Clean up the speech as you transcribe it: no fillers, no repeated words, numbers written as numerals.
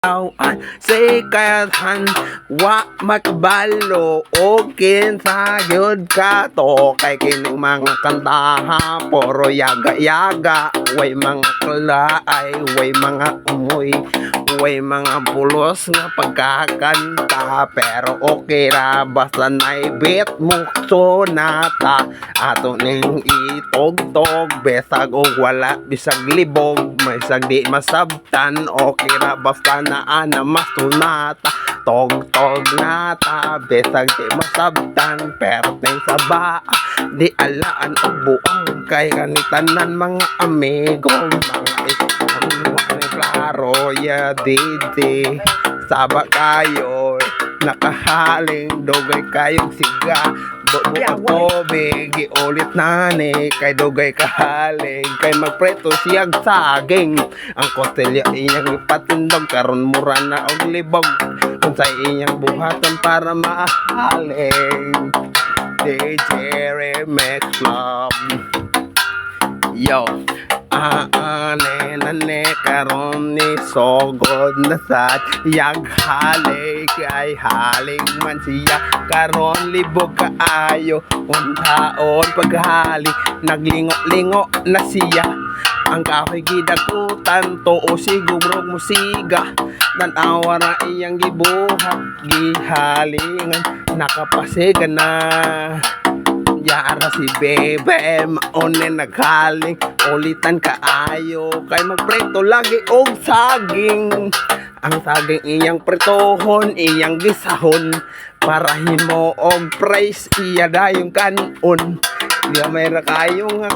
Awan, sikatan, wa makabalo, o kinsa yun ka to, kay kining mga kantaha, puro yaga-yaga, way mga kalaay, way mga umoy, way mga pulos nga pagkakanta, pero okay ra, basta naibit mo sonata, ato ning itog-tog, besag o wala, bisag libog, may sag di masabtan, okay ra, basta ana masunata, tog-tog nata, besag di masabtan, perteng sa baa, di alaan o buang, kay kanitanan mga amigo, mga isang klaro, ya didi, saba kayo, nakahaling, dugay kayong siga, tubig, iulit na ni, kay dugay kahaling, kay magpreto siyag saging, ang kostelya iyang ipatindog, karon mura na og libog, kung sa iyang buhaton para mahaling, DJ Remix Club. Yo, nene karon ni sogod na sad yag halik ay haling man siya karon libog kaayo untaon paghalik naglingo-lingo na siya ang kahoy gidakutan to o sigurog musiga nanawa na iyang gibuhat gihalingan nakapasigan na yara si bebe maone naghaling ulitan kaayo kay magpreto lagi og saging ang saging iyang pretohon iyang gisahon para himo og price iya dayong kanon iya may ra kayo nga